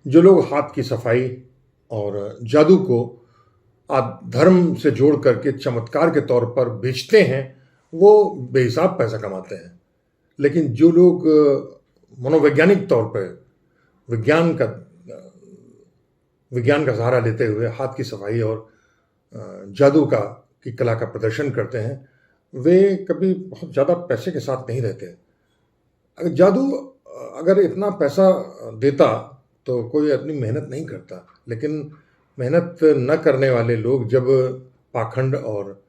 जो लोग हाथ की सफाई और जादू को धर्म से जोड़ करके चमत्कार के तौर पर बेचते हैं, वो बेहिसाब पैसा कमाते हैं। लेकिन जो लोग मनोवैज्ञानिक तौर पर विज्ञान का सहारा लेते हुए हाथ की सफाई और जादू की कला का प्रदर्शन करते हैं, वे कभी बहुत ज़्यादा पैसे के साथ नहीं रहते। अगर जादू अगर इतना पैसा देता तो कोई अपनी मेहनत नहीं करता, लेकिन मेहनत न करने वाले लोग जब पाखंड और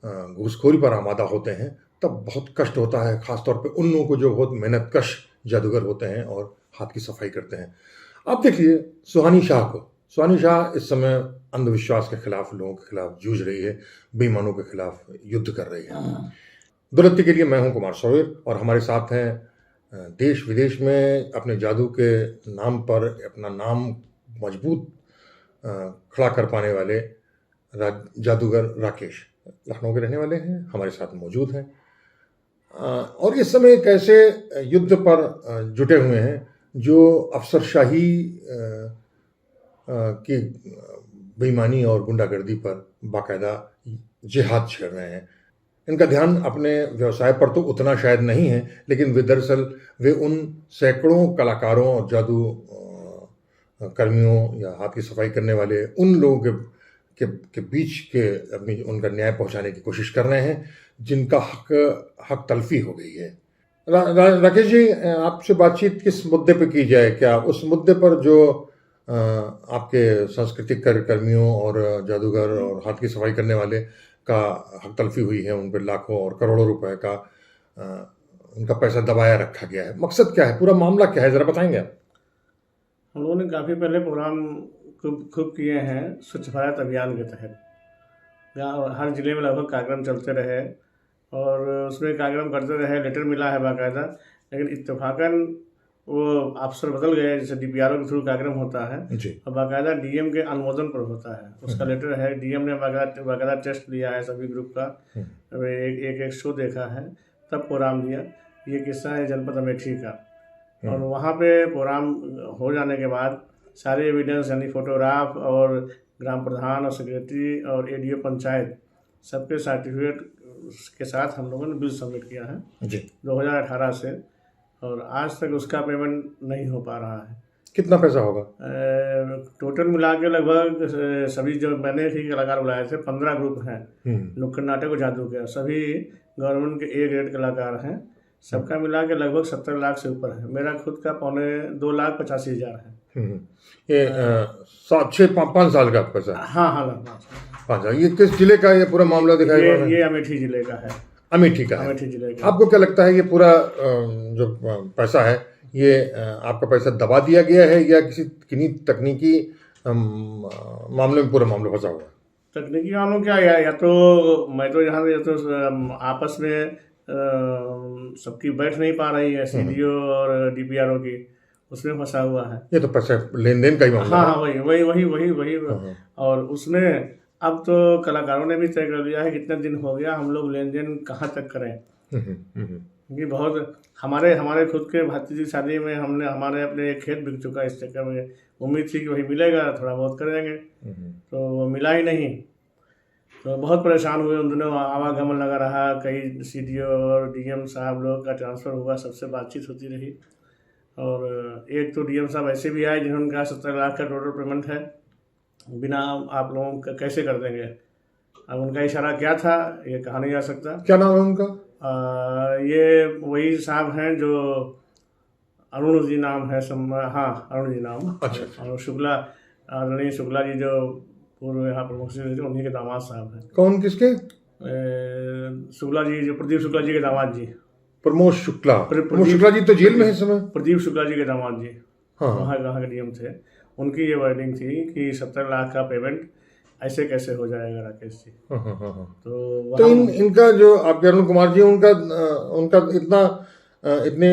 घूसखोरी पर आमादा होते हैं तब बहुत कष्ट होता है, खासतौर पे उन लोगों को जो बहुत मेहनतकश जादूगर होते हैं और हाथ की सफाई करते हैं। आप देखिए सुहानी शाह इस समय अंधविश्वास के खिलाफ, लोगों के खिलाफ जूझ रही है, बेईमानों के खिलाफ युद्ध कर रही है। दुरत्ती के लिए मैं हूं कुमार सौर और हमारे साथ हैं देश विदेश में अपने जादू के नाम पर अपना नाम मजबूत खड़ा कर पाने वाले जादूगर राकेश, लखनऊ के रहने वाले हैं, हमारे साथ मौजूद हैं और इस समय एक ऐसे युद्ध पर जुटे हुए हैं जो अफसरशाही की बेईमानी और गुंडागर्दी पर बाकायदा जिहाद छेड़ रहे हैं। इनका ध्यान अपने व्यवसाय पर तो उतना शायद नहीं है, लेकिन वे उन सैकड़ों कलाकारों और जादू कर्मियों या हाथ की सफाई करने वाले उन लोगों के बीच के अपनी उनका न्याय पहुंचाने की कोशिश कर रहे हैं जिनका हक तलफी हो गई है। राकेश जी, आपसे बातचीत किस मुद्दे पर की जाए? क्या उस मुद्दे पर जो आपके सांस्कृतिक कर्मियों और जादूगर और हाथ की सफाई करने वाले का हक तलफी हुई है, उन पर लाखों और करोड़ों रुपए का उनका पैसा दबाया रखा गया है, मकसद क्या है, पूरा मामला क्या है, जरा बताएंगे आप? हम लोगों ने काफ़ी पहले प्रोग्राम खूब किए हैं स्वच्छ भारत अभियान के तहत। जहाँ हर ज़िले में लगभग कार्यक्रम चलते रहे और उसमें कार्यक्रम करते रहे, लेटर मिला है बाकायदा, लेकिन इत्तेफाकन वो अफसर बदल गए। जैसे DPRO के थ्रू कार्यक्रम होता है और बाकायदा DM के अनुमोदन पर होता है, उसका लेटर है, DM ने बाकायदा टेस्ट लिया है सभी ग्रुप का, एक शो देखा है, तब प्रोग्राम दिया। ये किस्सा है जनपद अमेठी का। और वहाँ पे प्रोग्राम हो जाने के बाद सारे एविडेंस यानी फोटोग्राफ और ग्राम प्रधान और सेक्रेटरी और ADO पंचायत सबके सर्टिफिकेट के साथ हम लोगों ने बिल सबमिट किया है 2018 से, और आज तक उसका पेमेंट नहीं हो पा रहा है। कितना पैसा होगा? टोटल मिला के लगभग सभी जो मैंने ही कलाकार बुलाए थे 15 ग्रुप हैं नुक्कड़ नाटक और जादू के, सभी गवर्नमेंट के A ग्रेड कलाकार हैं, सबका मिला के लगभग 70 लाख से ऊपर है। मेरा खुद का 2,85,000 है। ये 5 साल का पैसा? हाँ, 5 साल। ये किस जिले का ये पूरा मामला दिखाई? ये अमेठी जिले का है। अमेठी का? अमेठी जिले का। आपको क्या लगता है ये पूरा जो पैसा है ये आपका पैसा दबा दिया गया है या किसी तकनीकी मामले में पूरा मामला फंसा हुआ है? तकनीकी मामलों क्या, या तो मैं तो यहाँ या तो आपस में सबकी बैठ नहीं पा रही है, CDO और DPRO की, उसमें फंसा हुआ है। ये तो पैसा लेन देन का ही मामला है। हाँ, वही। और उसमें अब तो कलाकारों ने भी तय कर लिया है कितने दिन हो गया, हम लोग लेन देन कहाँ तक करें, क्योंकि बहुत हमारे खुद के भतीजी की शादी में हमारे अपने एक खेत बिक चुका। इस चक्कर में उम्मीद थी कि वही मिलेगा, थोड़ा बहुत करेंगे, तो वो मिला ही नहीं, तो बहुत परेशान हुए। उन दिनों आवागमन लगा रहा, कई CDO और DM साहब लोग का ट्रांसफ़र हुआ, सबसे बातचीत होती रही। और एक तो DM साहब ऐसे भी आए जिन्होंने कहा 70 लाख का टोटल पेमेंट है, बिना आप लोगों का कैसे कर देंगे। अब उनका इशारा क्या था ये कहा नहीं जा सकता। क्या नाम है उनका? ये वही साहब हैं जो अरुण जी नाम है, हाँ अरुण जी नाम। अच्छा। और शुक्ला, आदरणीय शुक्ला जी जो पूर्व यहाँ प्रमुख थे, उन्हीं के दामाद साहब हैं। कौन? किसके? शुक्ला जी, जो प्रदीप शुक्ला जी के दामाद जी। प्रमोद शुक्ला? प्रमोद शुक्ला जी तो जेल में है इस समय। प्रदीप शुक्ला जी के दामाद जी, हाँ। वहाँ के DM थे। उनकी ये वर्डिंग थी कि 70 लाख का पेमेंट ऐसे कैसे हो जाएगा राकेश जी। हाँ। तो इनका जो आपके अरुण कुमार जी, उनका इतने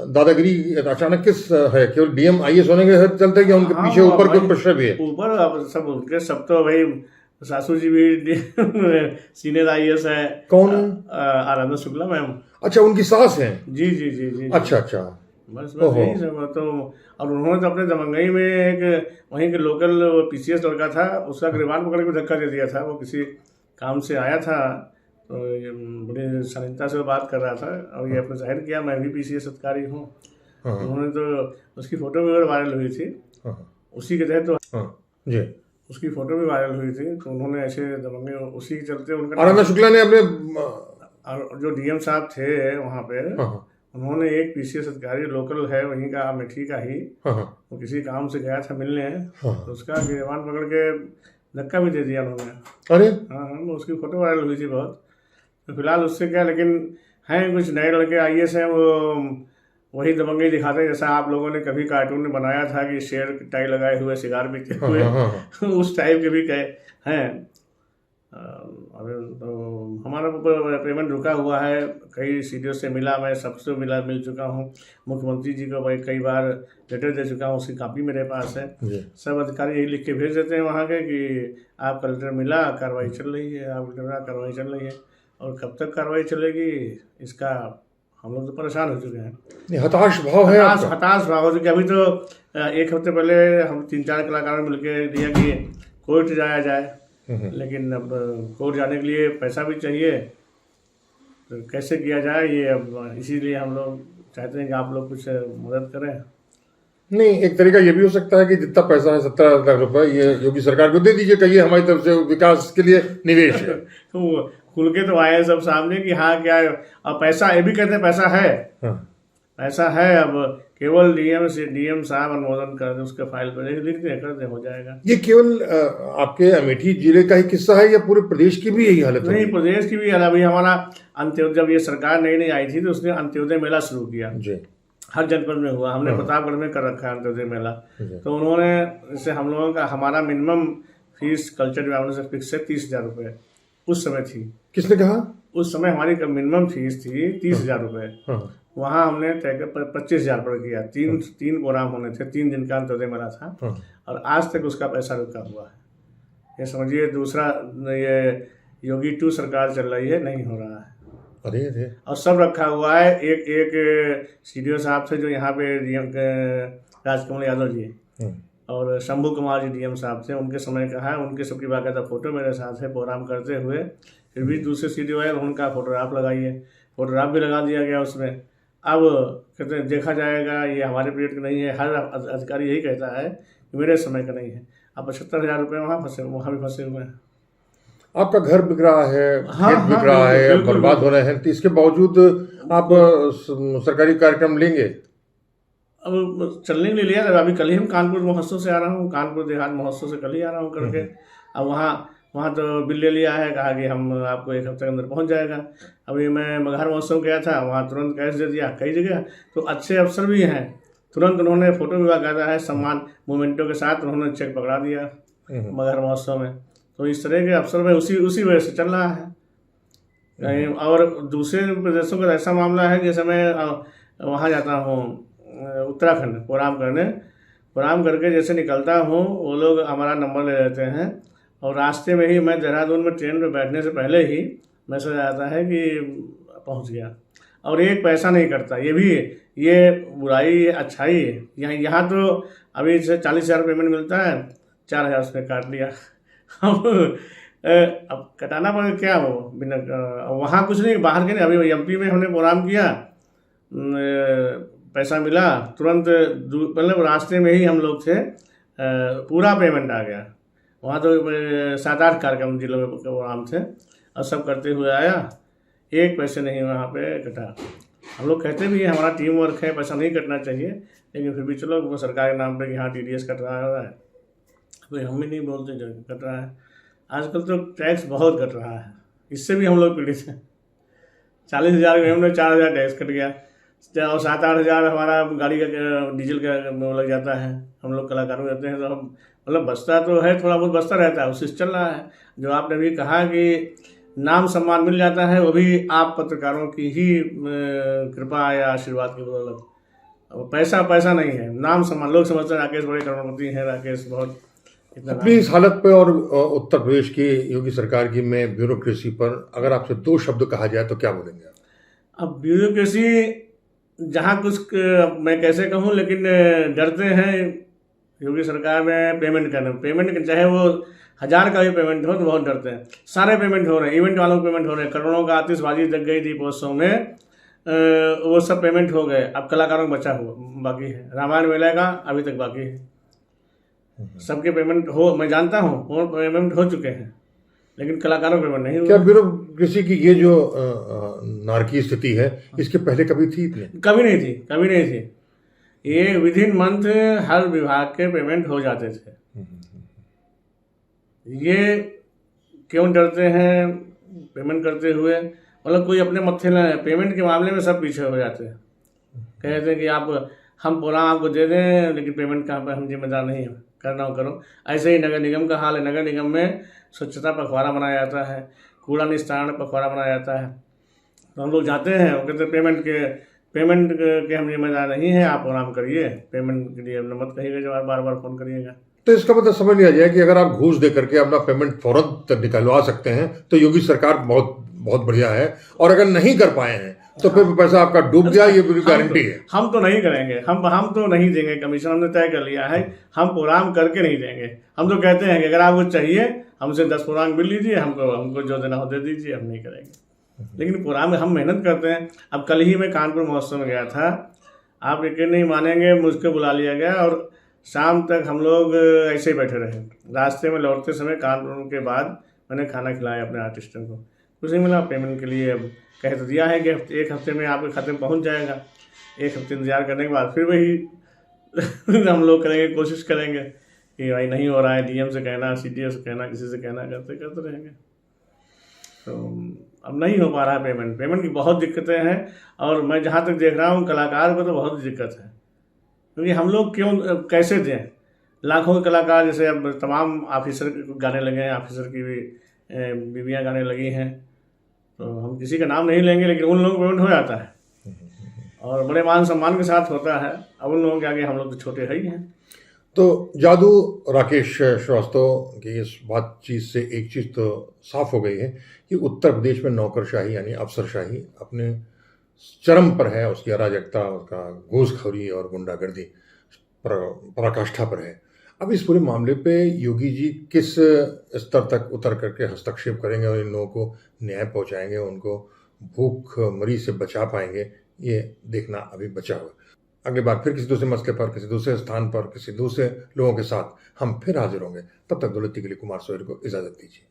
दादागिरी अचानक किस है? केवल DM IAS होने के चलते है कि उनके पीछे ऊपर कोई प्रेशर भी है? ऊपर सब तो भाई सासू जी भी सीनियर IAS है। कौन है? आराधना शुक्ला मैम। अच्छा, उनकी सास हैं? जी। अच्छा। बस ओहो। यही सब तो। और उन्होंने तो अपने दबंगई में एक वहीं के लोकल पीसीएस लड़का था, उसका गिरबान पकड़ के धक्का दे दिया था। वो किसी काम से आया था, तो ये बड़ी शालीनता से वो बात कर रहा था और ये अपने जाहिर किया मैं भी पीसीएस अधिकारी हूँ। हाँ उन्होंने तो उसकी फ़ोटो भी वायरल हुई थी, हाँ उसी के तहत तो हाँ जी। उसकी फ़ोटो भी वायरल हुई थी। तो उन्होंने ऐसे दबंगे उसी के चलते उनका आनंद शुक्ला ने अपने और जो डीएम साहब थे वहाँ पे, हाँ हाँ उन्होंने एक पीसीएस अधिकारी लोकल है वहीं का, अमेठी का ही, हाँ हाँ वो किसी काम से गया था मिलने, हाँ। तो उसका गिरबान पकड़ के धक्का भी दे दिया उन्होंने। अरे हाँ हाँ, वो उसकी फ़ोटो वायरल हुई थी बहुत। तो फिलहाल उससे क्या, लेकिन हैं कुछ नए लड़के आईएएस हैं, वो वही दबंगई दिखाते हैं जैसा आप लोगों ने कभी कार्टून में बनाया था कि शेर की टाई लगाए हुए सिगार पीते हाँ हुए, हाँ हाँ उस टाइप के भी कहे हैं। अभी तो हमारा पेमेंट रुका हुआ है, कई सीडीओ से मिला, मैं सबसे मिल चुका हूँ। मुख्यमंत्री जी को भाई कई बार लेटर दे चुका हूँ, उसकी कापी मेरे पास है। जी। सब अधिकारी यही लिख के भेज देते हैं वहाँ के कि आपका लेटर मिला, कार्रवाई चल रही है, आप लेटर मिला, कार्रवाई चल रही है। और कब तक कार्रवाई चलेगी इसका हम लोग तो परेशान हो चुके हैं। ये हताश भाव है आपका। हताश भाव हो चुके। अभी तो एक हफ्ते पहले हम 3-4 कलाकारों ने मिलकर दिया कि कोर्ट जाया जाए, लेकिन अब कोर्ट जाने के लिए पैसा भी चाहिए, तो कैसे किया जाए ये अब, इसीलिए हम लोग चाहते हैं कि आप लोग कुछ मदद करें। नहीं, एक तरीका ये भी हो सकता है कि जितना पैसा है 17 लाख रुपए ये योगी सरकार को दे दीजिए, कहिए हमारी तरफ से विकास के लिए निवेश है। तो वो खुल के तो आए हैं सब सामने कि हाँ क्या है, अब पैसा ये भी कहते हैं पैसा है, हाँ। पैसा है, अब केवल डीएम साहब अनुमोदन कर दे, उसके फाइल पर लिख दे, कर दे, हो जाएगा। ये केवल आपके अमेठी जिले का ही किस्सा है या पूरे प्रदेश की भी यही हालत नहीं, है? प्रदेश की भी हाल। अभी हमारा अंत्योदय, जब ये सरकार नई नई आई थी तो उसने अंत्योदय मेला शुरू किया, जी हर जनपद में हुआ। हमने प्रतापगढ़ में कर रखा है अंत्योदय मेला। जी। तो उन्होंने इससे हम लोगों का, हमारा मिनिमम फीस कल्चर डिपार्टमेंट से फिक्स है 30,000 रुपये उस समय थी। किसने कहा? उस समय हमारी मिनिमम फीस थी 30,000 रुपये। हाँ वहाँ हमने तय कर 25,000 पर किया। तीन प्रोग्राम होने थे, 3 दिन का अंत्योदय मेला था, हाँ। और आज तक उसका पैसा रुका हुआ है। ये समझिए दूसरा ये योगी 2 सरकार चल रही है, नहीं हो रहा है। अरे अरे और सब रखा हुआ है। एक सीडीओ साहब थे जो यहाँ पे डीएम राजकमल यादव जी, और शंभू कुमार जी डीएम साहब थे, उनके समय का है। उनके सबकी बाकायदा फोटो मेरे साथ है प्रोग्राम करते हुए। फिर भी दूसरे सीडीओ है, उनका फोटोग्राफ लगाइए, फोटोग्राफ भी लगा दिया गया उसमें। अब कहते हैं देखा जाएगा, ये हमारे पीरियड का नहीं है। हर अधिकारी यही कहता है कि मेरे समय का नहीं है। अब 75,000 रुपये वहाँ भी फंसे हुए हैं। आपका घर बिक रहा है, हाँ, खेत बिक रहा है, बिल्कुल, बर्बाद हो रहे हैं, तो इसके बावजूद आप सरकारी कार्यक्रम लेंगे? अब चलने के लिए लिया था। अभी कल ही हम कानपुर महोत्सव से आ रहा हूँ, कानपुर देहात महोत्सव से कल ही आ रहा हूँ करके। अब वहाँ तो बिल ले लिया है, कहा कि हम आपको 1 हफ्ते के अंदर पहुँच जाएगा। अभी मैं मगहर महोत्सव गया था, वहाँ तुरंत कैश दे दिया कई जगह। तो अच्छे अफसर भी हैं, तुरंत उन्होंने फोटो भी बाकायदा है सम्मान मोमेंटों के साथ उन्होंने चेक पकड़ा दिया मगहर महोत्सव में। तो इस तरह के अफसर में उसी वजह से चल रहा है। और दूसरे प्रदेशों का ऐसा मामला है, जैसे मैं वहाँ जाता हूँ उत्तराखंड प्रोग्राम करके जैसे निकलता हूँ, वो लोग हमारा नंबर ले लेते हैं, और रास्ते में ही मैं देहरादून में ट्रेन में बैठने से पहले ही मैसेज आता है कि पहुँच गया, और एक पैसा नहीं करता। ये बुराई है, अच्छाई है। यहाँ तो अभी से 40,000 पेमेंट मिलता है, 4,000 उसने काट लिया। अब कटाना पड़ेगा क्या, वो बिना वहाँ कुछ नहीं, बाहर के नहीं। अभी एमपी में हमने प्रोग्राम किया, पैसा मिला तुरंत, मतलब रास्ते में ही हम लोग थे, पूरा पेमेंट आ गया। वहाँ तो 7-8 कार्यक्रम जिलों में प्रोग्राम थे, और सब करते हुए आया, एक पैसे नहीं वहाँ पे कटा। हम लोग कहते भी हैं हमारा टीम वर्क है, पैसा नहीं कटना चाहिए, लेकिन फिर भी चलो वो सरकार के नाम पे कि हाँ TDS कट रहा है, कोई हम भी नहीं बोलते जो कट रहा है। आजकल तो टैक्स बहुत कट रहा है, इससे भी हम लोग पीड़ित हैं। 40,000 में हमने 4,000 टैक्स कट गया, और 7-8 हज़ार हमारा गाड़ी का डीजल का लग जाता है। हम लोग कलाकार रहते हैं, तो हम मतलब बचता तो है, थोड़ा बहुत बचता रहता है, उससे चल रहा है। जो आपने भी कहा कि नाम सम्मान मिल जाता है, वो भी आप पत्रकारों की ही कृपा या आशीर्वाद की बदौलत। पैसा नहीं है, नाम सम्मान। लोग समझते हैं राकेश बड़े करोड़पति हैं, राकेश बहुत अपनी इस हालत पे और उत्तर प्रदेश की योगी सरकार की में ब्यूरोक्रेसी पर अगर आपसे 2 शब्द कहा जाए तो क्या बोलेंगे आप? अब ब्यूरोक्रेसी जहाँ कुछ मैं कैसे कहूँ, लेकिन डरते हैं योगी सरकार में पेमेंट करने। पेमेंट चाहे वो 1000 का भी पेमेंट हो तो बहुत डरते हैं। सारे पेमेंट हो रहे हैं, इवेंट वालों को पेमेंट हो रहे हैं, करोड़ों का आतिशबाजी लग गई दीपोत्सव में, वो सब पेमेंट हो गए। अब कलाकारों को बचा हुआ बाकी है, रामायण मेले का अभी तक बाकी है। सबके पेमेंट हो, मैं जानता हूँ वो पेमेंट हो चुके हैं, लेकिन कलाकारों को पेमेंट नहीं क्या हुआ। ब्यूरोक्रेसी की ये जो नारकीय स्थिति है, इसके पहले कभी थी इतनी? कभी नहीं थी, कभी नहीं थी। ये विदिन मंथ हर विभाग के पेमेंट हो जाते थे। ये क्यों डरते हैं पेमेंट करते हुए? मतलब कोई अपने मत्थे न, पेमेंट के मामले में सब पीछे हो जाते हैं। कहते हैं कि आप, हम प्रोग्राम आपको दे दें लेकिन पेमेंट का हम जिम्मेदार नहीं हैं, करना हो करो। ऐसे ही नगर निगम का हाल है। नगर निगम में स्वच्छता पखवाड़ा मनाया जाता है, कूड़ा निस्तारण पखवाड़ा मनाया जाता है, तो हम लोग जाते हैं, वो कहते हैं पेमेंट के हम जिम्मेदार नहीं है, आप प्रोग्राम करिए, पेमेंट के लिए मत कहिएगा जब बार बार फ़ोन करिएगा। तो इसका मतलब समझ लिया जाए कि अगर आप घूस दे करके अपना पेमेंट फौरन निकलवा सकते हैं तो योगी सरकार बहुत बहुत बढ़िया है, और अगर नहीं कर पाए हैं तो फिर पैसा आपका डूब गया, ये पूरी गारंटी है। हम तो नहीं करेंगे, हम तो नहीं देंगे कमीशन, हमने तय कर लिया है, हम प्रोग्राम करके नहीं देंगे। हम तो कहते हैं कि अगर आपको चाहिए हमसे 10 प्रोग्राम मिल लीजिए, हमको जो देना हो दे दीजिए, हम नहीं करेंगे। लेकिन प्रोग्राम में हम मेहनत करते हैं। अब कल ही मैं कानपुर महोत्सव में गया था, आप यकीन नहीं मानेंगे, मुझको बुला लिया गया और शाम तक हम लोग ऐसे ही बैठे रहे। रास्ते में लौटते समय कानपुर के बाद मैंने खाना खिलाया अपने आर्टिस्टों को, कुछ नहीं मिला पेमेंट के लिए। अब कह तो दिया है कि 1 हफ्ते में आपके खाते में पहुंच जाएगा। 1 हफ्ते इंतजार करने के बाद फिर वही हम लोग करेंगे, कोशिश करेंगे कि भाई नहीं हो रहा है, डीएम से कहना, सीडीओ से कहना, किसी से कहना, करते करते रहेंगे। तो अब नहीं हो पा रहा है पेमेंट की बहुत दिक्कतें हैं। और मैं जहाँ तक देख रहा हूँ कलाकार को तो बहुत दिक्कत है, क्योंकि हम लोग क्यों कैसे दें? लाखों के कलाकार, जैसे अब तमाम ऑफिसर गाने लगे हैं, ऑफिसर की भी बीवियाँ गाने लगी हैं, तो हम किसी का नाम नहीं लेंगे, लेकिन उन लोगों को पेमेंट हो जाता है और बड़े मान सम्मान के साथ होता है। अब उन लोगों के आगे हम लोग तो छोटे है ही हैं। तो जादू राकेश श्रीवास्तव की इस बातचीत से एक चीज़ तो साफ हो गई है कि उत्तर प्रदेश में नौकरशाही यानी अफसरशाही अपने चरम पर है, उसकी अराजकता, उसका घूसखोरी और गुंडागर्दी पराकाष्ठा पर है। अब इस पूरे मामले पे योगी जी किस स्तर तक उतर करके हस्तक्षेप करेंगे और इन लोगों को न्याय पहुंचाएंगे, उनको भूख मरी से बचा पाएंगे, ये देखना अभी बचा हुआ। अगली बार फिर किसी दूसरे मसले पर, किसी दूसरे स्थान पर, किसी दूसरे लोगों के साथ हम फिर हाजिर होंगे। तब तक दौलती के लिए कुमार सोहेल को इजाज़त दीजिए।